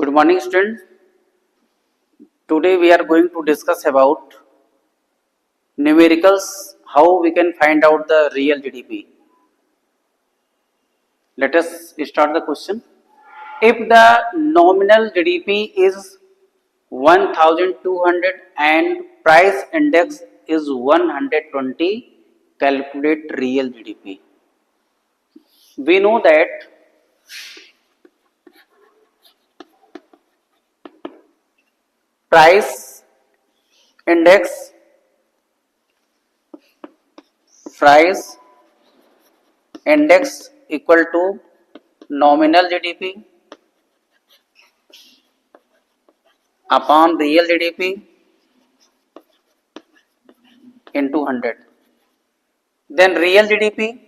Good morning, students. Today we are going to discuss about numericals, how we can find out the real GDP. Let us start the question. If the nominal GDP is 1200 and price index is 120, calculate real GDP. We know that price index equal to nominal GDP upon real GDP into 100. Then real GDP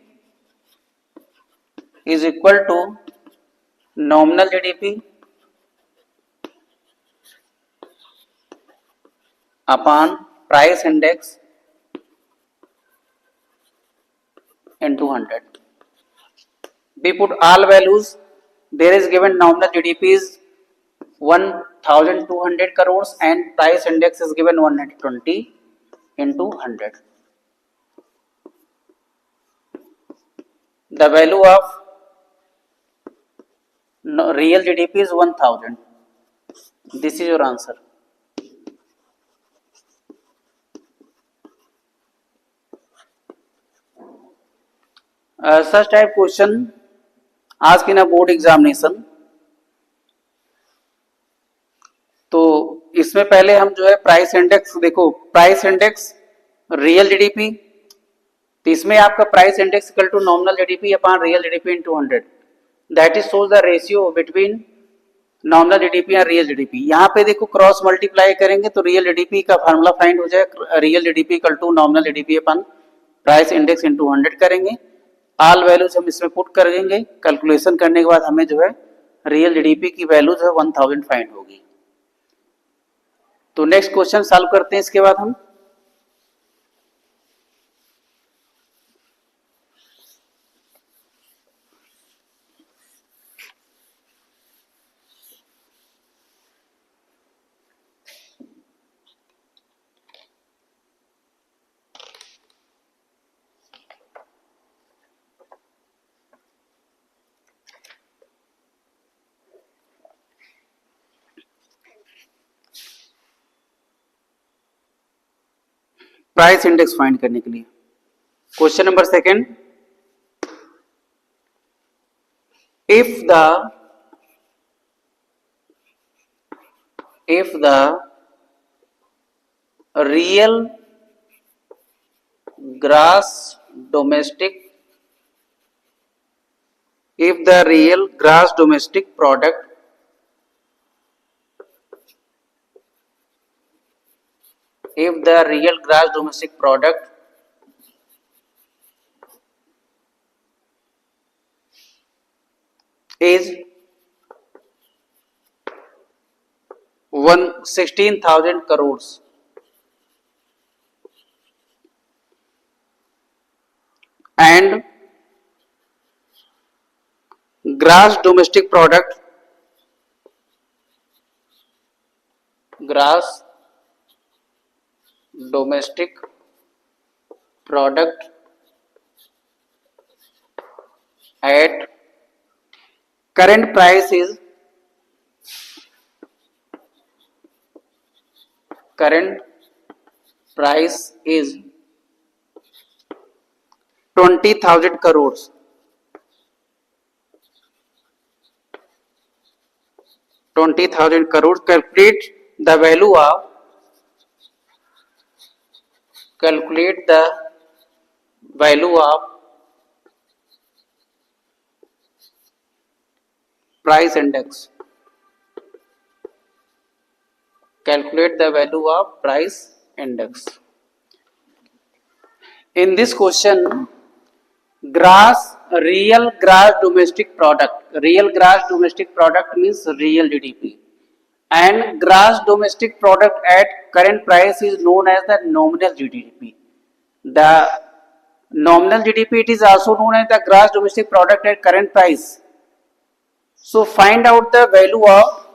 is equal to nominal GDP upon price index into 100. We put all values. There is given nominal GDP is 1200 crores and price index is given 120 into 100. The value of real GDP is 1000. This is your answer. Such type question asked in a board examination. तो इसमें पहले हम जो है price index देखो, price index real GDP, तो इसमें आपका price index equal to nominal GDP upon real GDP into 100. That is shows the ratio between nominal GDP और रियल जीडीपी. यहाँ पे देखो क्रॉस मल्टीप्लाई करेंगे तो रियल जीडीपी का फार्मूला फाइंड हो जाए. Real GDP equal to nominal GDP upon price index into 100 करेंगे. ऑल वैल्यूज हम इसमें पुट कर देंगे. कैलकुलेशन करने के बाद हमें जो है रियल जीडीपी की वैल्यू जो है 1000 फाइंड होगी. तो नेक्स्ट क्वेश्चन सॉल्व करते हैं. इसके बाद हम प्राइस इंडेक्स फाइंड करने के लिए question number second. if the real gross domestic product is 16,000 crores and gross domestic product at current price is 20,000 crores. Calculate the value of price index. Calculate the value of price index. In this question, real gross domestic product means real GDP, and gross domestic product at current price is known as the nominal GDP. The nominal GDP, it is also known as the gross domestic product at current price. So find out the value of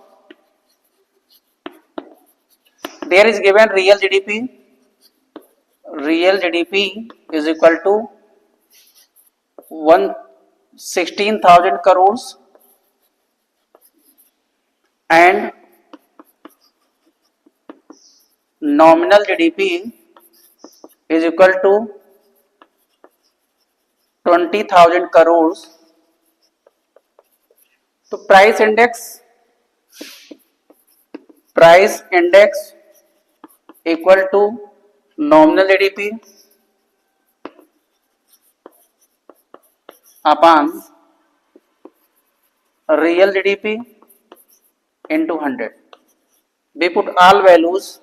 there is given real GDP is equal to 16,000 crores and nominal GDP is equal to 20,000 crores. तो price index equal to nominal GDP upon real GDP into 100. We put all values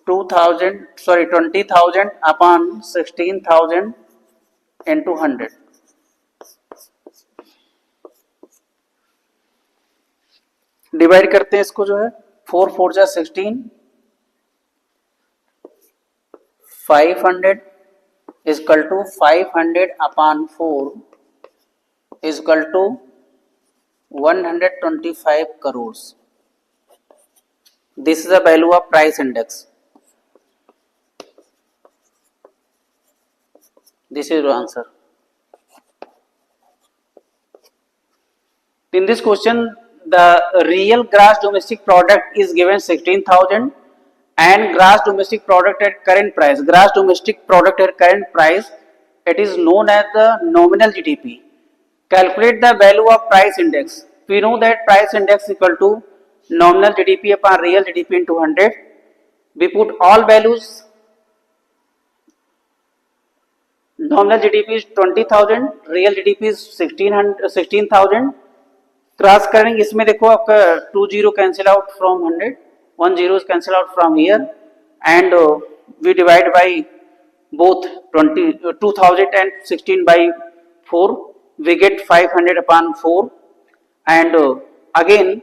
20,000 upon 16,000 into 100. Divide करते हैं इसको जो है 4 4 जा 16, 500 is equal to 500 upon 4 is equal to 125 crores. This is the value of price index. This is your answer. In this question, the real gross domestic product is given 16,000 and gross domestic product at current price. Gross domestic product at current price, it is known as the nominal GDP. Calculate the value of price index. We know that price index equal to nominal GDP upon real GDP into 100. We put all values. Nominal GDP is 20,000, real GDP is 16,000. Cross करेंगे इसमें देखो आपका 2 0 cancel out from 100, 1 0 cancel out from here and we divide by both 2000 and 16 by 4, we get 500 upon 4 and again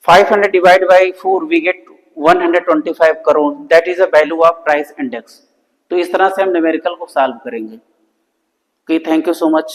500 divided by 4 we get 125 crore. That is the value of price index. तो इस तरह से हम numerical को solve करेंगे. Okay, thank you so much.